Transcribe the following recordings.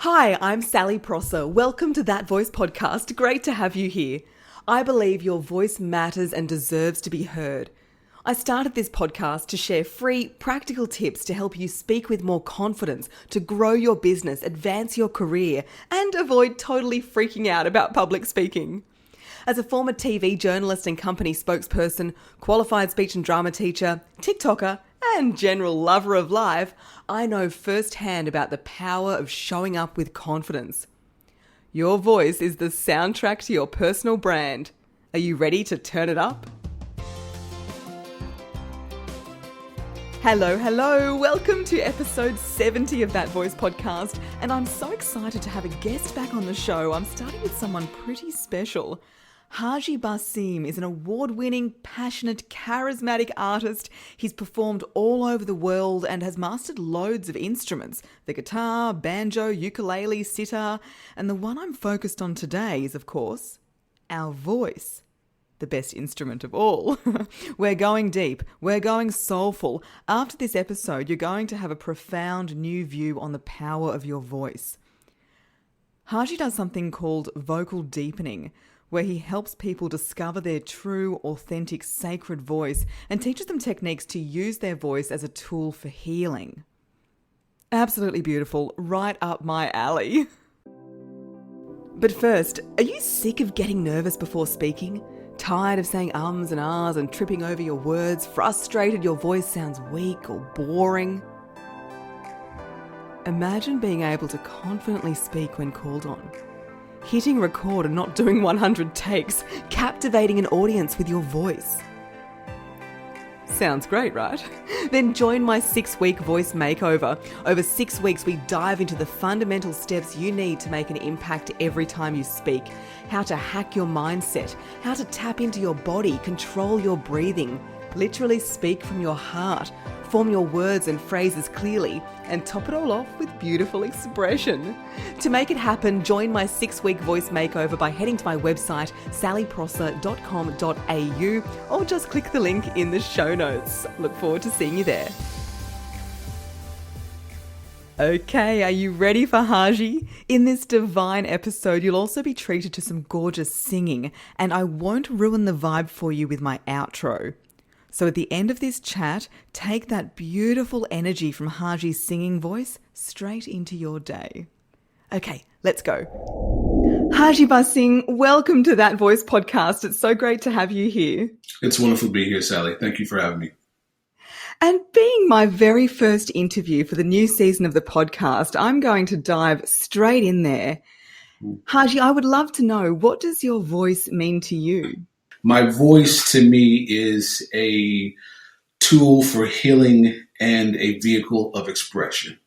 Hi, I'm Sally Prosser. Welcome to That Voice podcast. Great to have you here. I believe your voice matters and deserves to be heard. I started this podcast to share free, practical tips to help you speak with more confidence, to grow your business, advance your career, and avoid totally freaking out about public speaking. As a former TV journalist and company spokesperson, qualified speech and drama teacher, TikToker, and general lover of life, I know firsthand about the power of showing up with confidence. Your voice is the soundtrack to your personal brand. Are you ready to turn it up? Hello. Welcome to episode 70 of That Voice podcast. And I'm so excited to have a guest back on the show. I'm starting with someone pretty special. Haji Basim is an award-winning, passionate, charismatic artist. He's performed all over the world and has mastered loads of instruments: the guitar, banjo, ukulele, sitar, and the one I'm focused on today is, of course, our voice. The best instrument of all. We're going deep. We're going soulful. After this episode, you're going to have a profound new view on the power of your voice. Haji does something called vocal deepening, where he helps people discover their true, authentic, sacred voice and teaches them techniques to use their voice as a tool for healing. Absolutely beautiful, right up my alley. But first, are you sick of getting nervous before speaking? Tired of saying ums and ahs and tripping over your words? Frustrated your voice sounds weak or boring? Imagine being able to confidently speak when called on. Hitting record and not doing 100 takes, captivating an audience with your voice. Sounds great, right? Then join my 6-week voice makeover. Over 6 weeks, we dive into the fundamental steps you need to make an impact every time you speak. How to hack your mindset, how to tap into your body, control your breathing, literally speak from your heart, form your words and phrases clearly, and top it all off with beautiful expression. To make it happen, join my 6-week voice makeover by heading to my website, sallyprosser.com.au, or just click the link in the show notes. Look forward to seeing you there. Okay, are you ready for Haji? In this divine episode, you'll also be treated to some gorgeous singing, and I won't ruin the vibe for you with my outro. So at the end of this chat, take that beautiful energy from Haji's singing voice straight into your day. Okay, let's go. Haji Basim, welcome to That Voice podcast. It's so great to have you here. It's wonderful to be here, Sally. Thank you for having me. And being my very first interview for the new season of the podcast, I'm going to dive straight in there. Haji, I would love to know, what does your voice mean to you? My voice to me is a tool for healing and a vehicle of expression.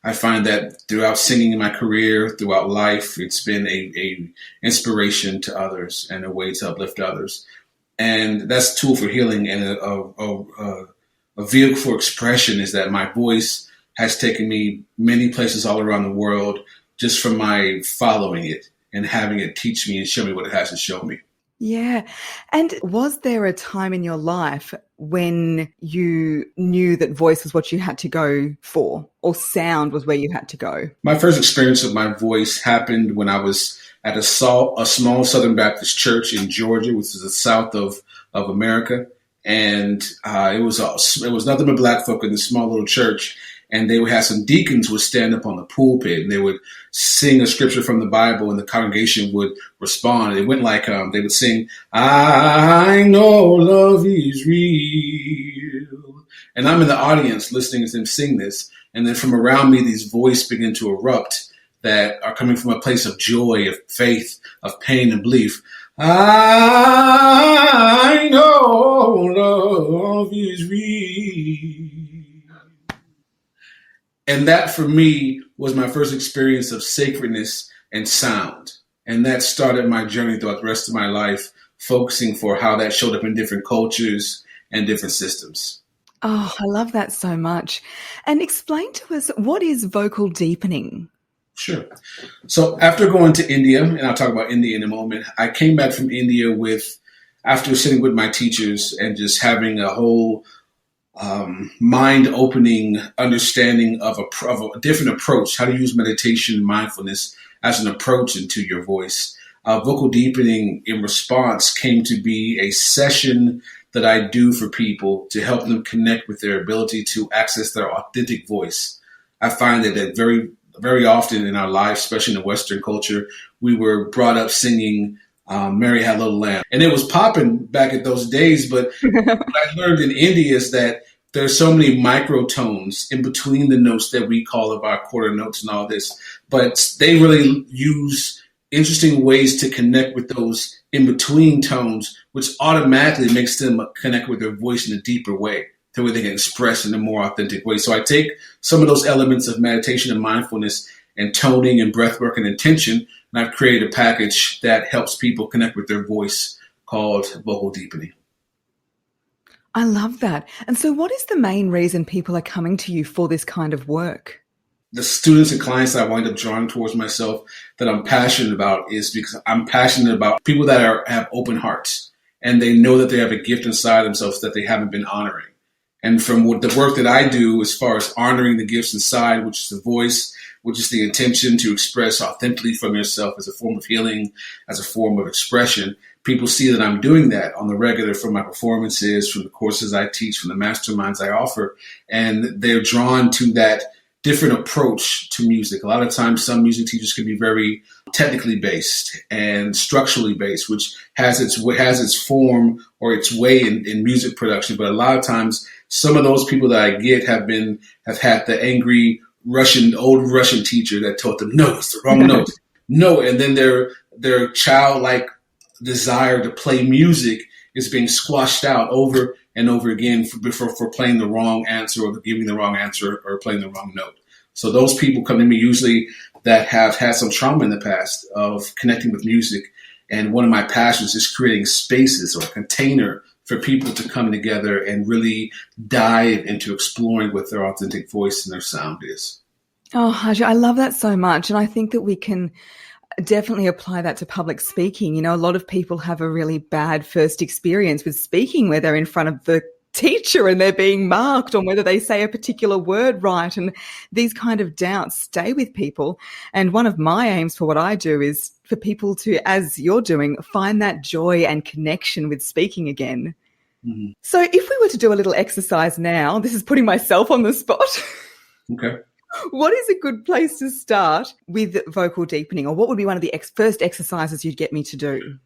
I find that throughout singing in my career, throughout life, it's been a inspiration to others and a way to uplift others. And that's a tool for healing, and a vehicle for expression is that my voice has taken me many places all around the world just from my following it and having it teach me and show me what it has to show me. Yeah. And was there a time in your life when you knew that voice was what you had to go for, or sound was where you had to go? My first experience with my voice happened when I was at a small Southern Baptist church in Georgia, which is the south of America. And it was nothing but black folk in this small little church. And they would have some deacons would stand up on the pulpit and they would sing a scripture from the Bible, and the congregation would respond. It went like they would sing, "I know love is real." And I'm in the audience listening to them sing this. And then from around me, these voices begin to erupt that are coming from a place of joy, of faith, of pain and belief. I know love is real. And that for me was my first experience of sacredness and sound. And that started my journey throughout the rest of my life, focusing for how that showed up in different cultures and different systems. Oh, I love that so much. And explain to us, what is vocal deepening? Sure. So after going to India, and I'll talk about India in a moment, I came back from India after sitting with my teachers and just having a whole mind-opening understanding of a different approach, how to use meditation and mindfulness as an approach into your voice. Vocal deepening in response came to be a session that I do for people to help them connect with their ability to access their authentic voice. I find that very, very often in our lives, especially in the Western culture, we were brought up singing Mary Had a Little Lamb. And it was popping back at those days, but what I learned in India is that there's so many microtones in between the notes that we call of our quarter notes and all this, but they really use interesting ways to connect with those in between tones, which automatically makes them connect with their voice in a deeper way, to where they can express in a more authentic way. So I take some of those elements of meditation and mindfulness and toning and breath work and intention, and I've created a package that helps people connect with their voice called Vocal Deepening. I love that. And so what is the main reason people are coming to you for this kind of work? The students and clients that I wind up drawing towards myself that I'm passionate about is because I'm passionate about people that have open hearts and they know that they have a gift inside themselves that they haven't been honoring. And from the work that I do as far as honoring the gifts inside, which is the voice, which is the intention to express authentically from yourself as a form of healing, as a form of expression, people see that I'm doing that on the regular from my performances, from the courses I teach, from the masterminds I offer, and they're drawn to that different approach to music. A lot of times some music teachers can be very technically based and structurally based, which has its form or its way in music production. But a lot of times some of those people that I get have had the angry old Russian teacher that taught them, no, it's the wrong note. No, and then their childlike desire to play music is being squashed out over and over again for playing the wrong answer or giving the wrong answer or playing the wrong note. So those people come to me usually that have had some trauma in the past of connecting with music. And one of my passions is creating spaces or a container for people to come together and really dive into exploring what their authentic voice and their sound is. Oh, Haji, I love that so much. And I think that we can definitely apply that to public speaking. You know, a lot of people have a really bad first experience with speaking where they're in front of the teacher and they're being marked on whether they say a particular word right. And these kind of doubts stay with people. And one of my aims for what I do is for people to, as you're doing, find that joy and connection with speaking again. Mm-hmm. So if we were to do a little exercise now, this is putting myself on the spot. Okay. What is a good place to start with vocal deepening, or what would be one of the first exercises you'd get me to do?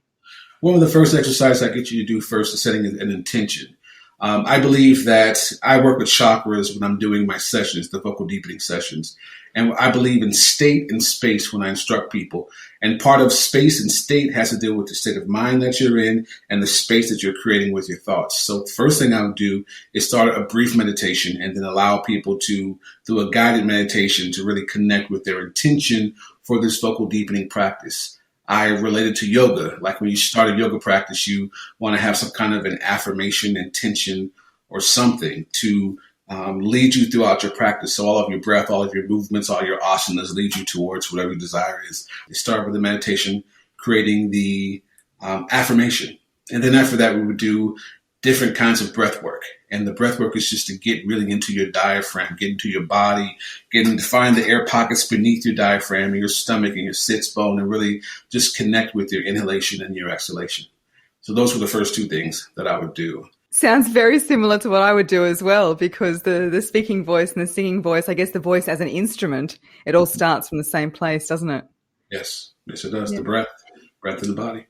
One of the first exercises I get you to do first is setting an intention. I believe that I work with chakras when I'm doing my sessions, the vocal deepening sessions. And I believe in state and space when I instruct people. And part of space and state has to do with the state of mind that you're in and the space that you're creating with your thoughts. So the first thing I would do is start a brief meditation and then allow people to do a guided meditation to really connect with their intention for this vocal deepening practice. I related to yoga. Like when you start a yoga practice, you want to have some kind of an affirmation, intention, or something to lead you throughout your practice. So all of your breath, all of your movements, all your asanas lead you towards whatever your desire is. You start with the meditation, creating the affirmation. And then after that, we would do different kinds of breath work. And the breath work is just to get really into your diaphragm, get into your body, to find the air pockets beneath your diaphragm and your stomach and your sits bone, and really just connect with your inhalation and your exhalation. So those were the first two things that I would do. Sounds very similar to what I would do as well, because the speaking voice and the singing voice, I guess the voice as an instrument, it all starts from the same place, doesn't it? Yes, it does. Yeah. The breath in the body.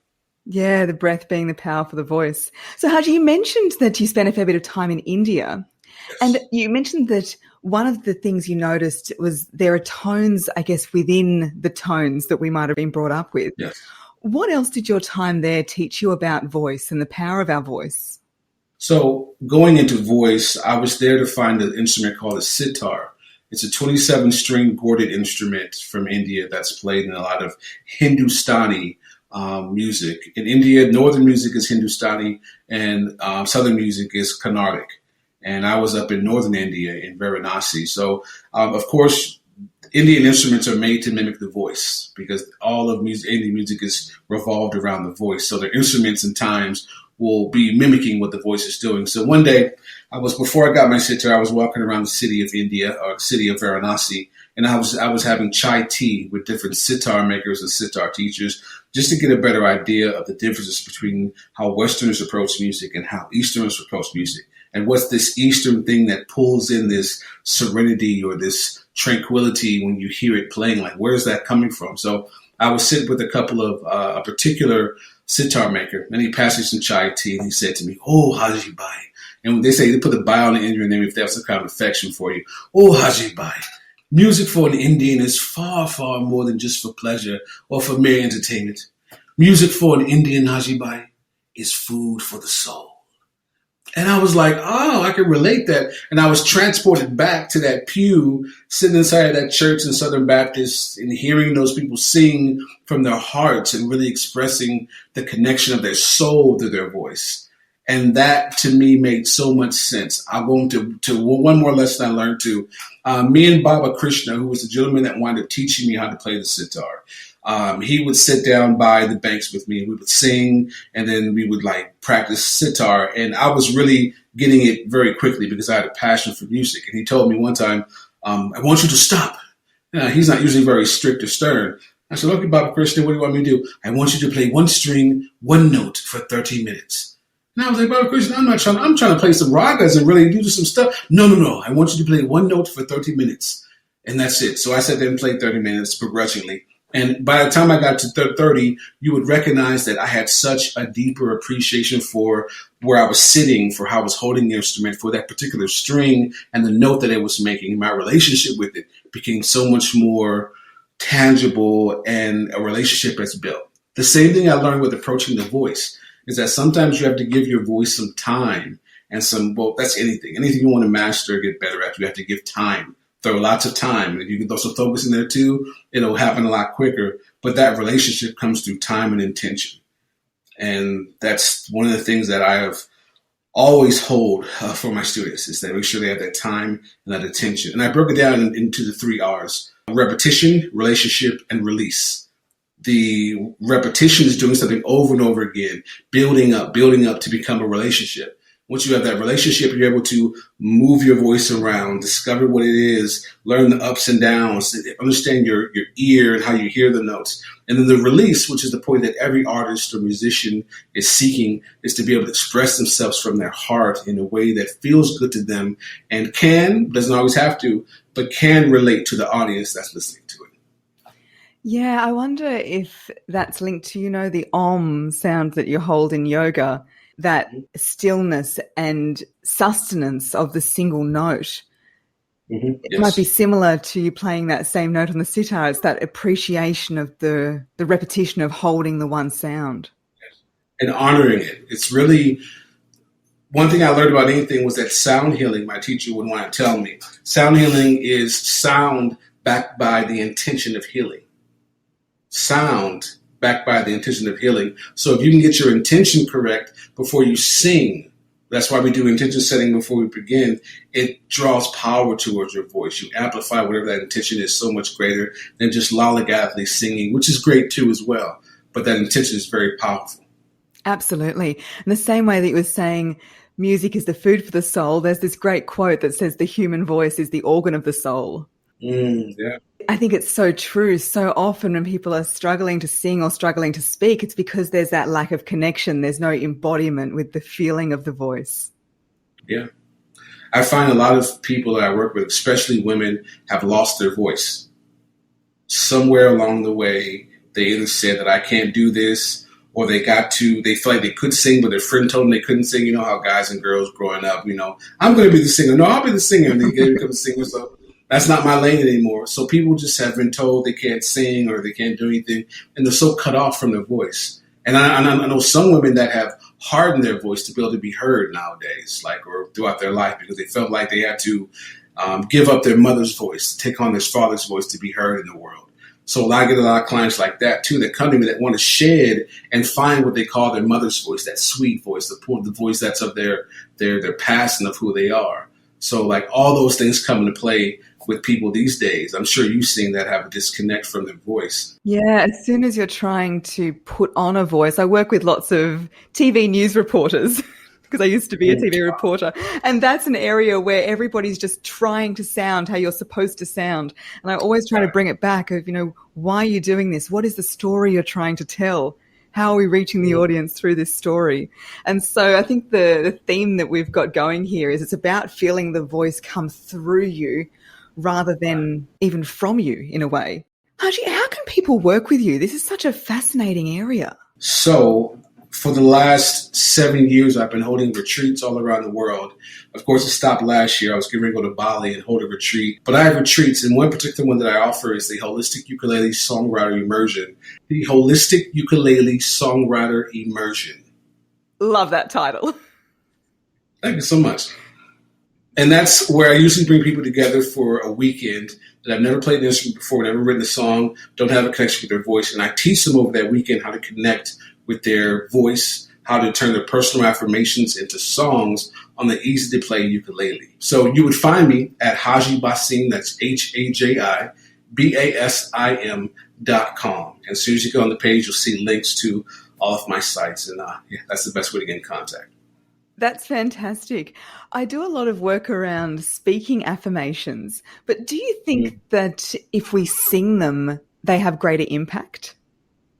Yeah, the breath being the power for the voice. So Haji, you mentioned that you spent a fair bit of time in India. Yes. And you mentioned that one of the things you noticed was there are tones, I guess, within the tones that we might have been brought up with. Yes. What else did your time there teach you about voice and the power of our voice? So going into voice, I was there to find an instrument called a sitar. It's a 27-string chorded instrument from India that's played in a lot of Hindustani music. In India, northern music is Hindustani and southern music is Carnatic. And I was up in northern India in Varanasi. So, of course, Indian instruments are made to mimic the voice because all of Indian music is revolved around the voice. So their instruments in times will be mimicking what the voice is doing. So one day, before I got my sitar, I was walking around the city of India, or the city of Varanasi, and I was having chai tea with different sitar makers and sitar teachers, just to get a better idea of the differences between how Westerners approach music and how Easterners approach music. And what's this Eastern thing that pulls in this serenity or this tranquility when you hear it playing? Like, where's that coming from? So I was sitting with a couple of a particular sitar maker, and he passed me some chai tea, and he said to me, "Oh, Haji Bai." And when they say, they put the Bai on the end of your name if they have some kind of affection for you. "Oh, Haji Bai. Music for an Indian is far, far more than just for pleasure or for mere entertainment. Music for an Indian, Haji Bai, is food for the soul." And I was like, oh, I can relate that. And I was transported back to that pew, sitting inside of that church in Southern Baptist and hearing those people sing from their hearts and really expressing the connection of their soul to their voice. And that, to me, made so much sense. I'll go into one more lesson I learned too. Me and Baba Krishna, who was the gentleman that wound up teaching me how to play the sitar, he would sit down by the banks with me, and we would sing, and then we would practice sitar. And I was really getting it very quickly because I had a passion for music. And he told me one time, "I want you to stop." He's not usually very strict or stern. I said, "Okay, Baba Krishna, what do you want me to do?" "I want you to play one string, one note for 30 minutes. And I was like, "Baba Krishna, I'm trying to play some ragas and really do some stuff." No. I want you to play one note for 30 minutes. And that's it. So I sat there and played 30 minutes begrudgingly. And by the time I got to 30, you would recognize that I had such a deeper appreciation for where I was sitting, for how I was holding the instrument, for that particular string and the note that it was making. My relationship with it became so much more tangible, and a relationship that's built. The same thing I learned with approaching the voice is that sometimes you have to give your voice some time and that's anything. Anything you want to master or get better at, you have to give time. Throw lots of time. And if you can throw some focus in there too, it'll happen a lot quicker. But that relationship comes through time and intention. And that's one of the things that I have always hold for my students, is that make sure they have that time and that attention. And I broke it down into the 3 R's: repetition, relationship, and release. The repetition is doing something over and over again, building up to become a relationship. Once you have that relationship, you're able to move your voice around, discover what it is, learn the ups and downs, understand your ear and how you hear the notes. And then the release, which is the point that every artist or musician is seeking, is to be able to express themselves from their heart in a way that feels good to them and doesn't always have to, but can relate to the audience that's listening to it. Yeah, I wonder if that's linked to, the Om sound that you hold in yoga, that stillness and sustenance of the single note. Mm-hmm. It might be similar to you playing that same note on the sitar. It's that appreciation of the repetition of holding the one sound. And honoring it. It's really, one thing I learned about anything was that sound healing, my teacher would want to tell me, sound healing is sound backed by the intention of healing. Sound backed by the intention of healing. So if you can get your intention correct before you sing, that's why we do intention setting before we begin, it draws power towards your voice. You amplify whatever that intention is so much greater than just lollygaggly singing, which is great too as well. But that intention is very powerful. Absolutely. In the same way that you were saying music is the food for the soul, there's this great quote that says the human voice is the organ of the soul. Yeah. I think it's so true. So often when people are struggling to sing or struggling to speak, it's because there's that lack of connection. There's no embodiment with the feeling of the voice. Yeah. I find a lot of people that I work with, especially women, have lost their voice. Somewhere along the way, they either said that I can't do this, or they feel like they could sing, but their friend told them they couldn't sing. You know how guys and girls growing up, I'm going to be the singer. No, I'll be the singer. And they become a singer. So that's not my lane anymore. So people just have been told they can't sing or they can't do anything, and they're so cut off from their voice. And I know some women that have hardened their voice to be able to be heard nowadays, or throughout their life, because they felt like they had to give up their mother's voice, take on their father's voice to be heard in the world. So I get a lot of clients like that too, that come to me that want to shed and find what they call their mother's voice, that sweet voice, the voice that's of their past and of who they are. So all those things come into play with people these days. I'm sure you've seen that, have a disconnect from their voice. Yeah, as soon as you're trying to put on a voice, I work with lots of TV news reporters because I used to be a TV reporter. And that's an area where everybody's just trying to sound how you're supposed to sound. And I always try to bring it back of, why are you doing this? What is the story you're trying to tell? How are we reaching the audience through this story? And so I think the theme that we've got going here is it's about feeling the voice come through you rather than even from you in a way. Haji, how can people work with you? This is such a fascinating area. So for the last 7 years, I've been holding retreats all around the world. Of course, it stopped last year. I was getting ready to go to Bali and hold a retreat. But I have retreats, and one particular one that I offer is the Holistic Ukulele Songwriter Immersion. The Holistic Ukulele Songwriter Immersion. Love that title. Thank you so much. And that's where I usually bring people together for a weekend that I've never played an instrument before, never written a song, don't have a connection with their voice. And I teach them over that weekend how to connect with their voice, how to turn their personal affirmations into songs on the easy-to-play ukulele. So you would find me at Haji Basim, that's HajiBasim.com. And as soon as you go on the page, you'll see links to all of my sites. And that's the best way to get in contact. That's fantastic. I do a lot of work around speaking affirmations, but do you think that if we sing them, they have greater impact?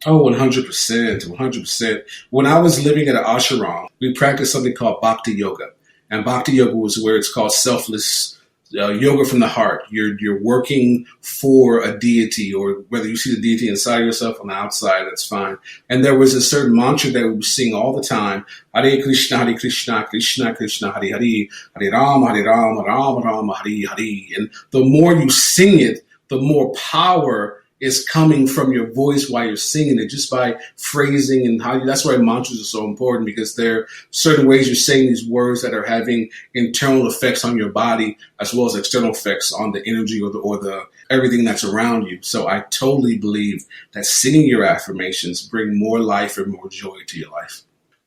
Oh, 100%, 100%. When I was living at an ashram, we practiced something called Bhakti Yoga. And Bhakti Yoga was where it's called selfless yoga from the heart. You're working for a deity, or whether you see the deity inside yourself or on the outside, that's fine. And there was a certain mantra that we would sing all the time. Hare Krishna, Krishna Krishna, Hare Hare, Hare Rama, Rama Rama, Hare Hare. And the more you sing it, the more power is coming from your voice while you're singing it, just by phrasing and how that's why mantras are so important, because there are certain ways you're saying these words that are having internal effects on your body as well as external effects on the energy or the everything that's around you. So I totally believe that singing your affirmations bring more life and more joy to your life.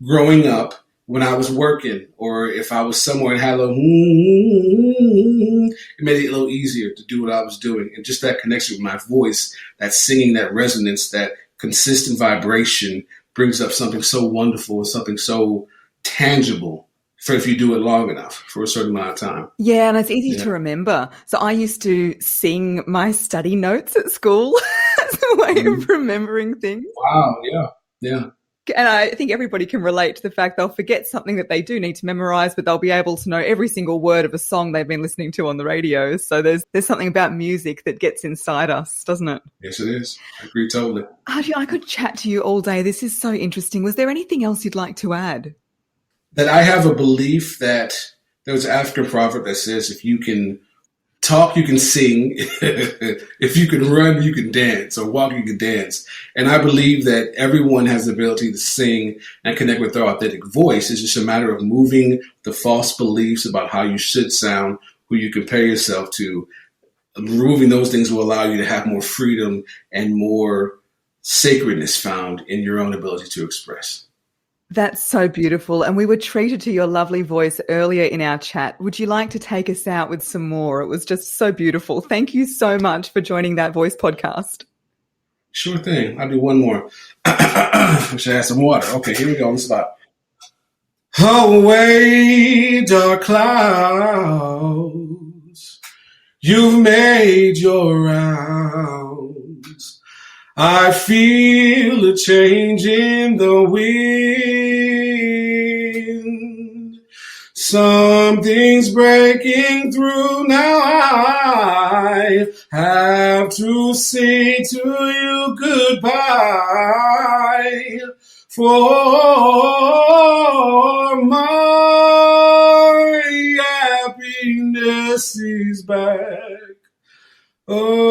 Growing up, when I was working, or if I was somewhere and had a little, it made it a little easier to do what I was doing. And just that connection with my voice, that singing, that resonance, that consistent vibration brings up something so wonderful and something so tangible for if you do it long enough for a certain amount of time. Yeah, and it's easy to remember. So I used to sing my study notes at school as a way of remembering things. Wow, yeah. And I think everybody can relate to the fact they'll forget something that they do need to memorize, but they'll be able to know every single word of a song they've been listening to on the radio. So there's something about music that gets inside us, doesn't it? Yes, it is. I agree totally. Haji, I could chat to you all day. This is so interesting. Was there anything else you'd like to add? That I have a belief that there's an African proverb that says, if you can talk, you can sing. If you can run, you can dance, or walk, you can dance. And I believe that everyone has the ability to sing and connect with their authentic voice. It's just a matter of moving the false beliefs about how you should sound, who you compare yourself to. Removing those things will allow you to have more freedom and more sacredness found in your own ability to express. That's so beautiful. And we were treated to your lovely voice earlier in our chat. Would you like to take us out with some more? It was just so beautiful. Thank you so much for joining That Voice podcast. Sure thing. I'll do one more. I should have some water. Okay, here we go on the spot. Away, dark clouds, you've made your rounds. I feel a change in the wind. Something's breaking through now. I have to say to you goodbye. For my happiness is back again.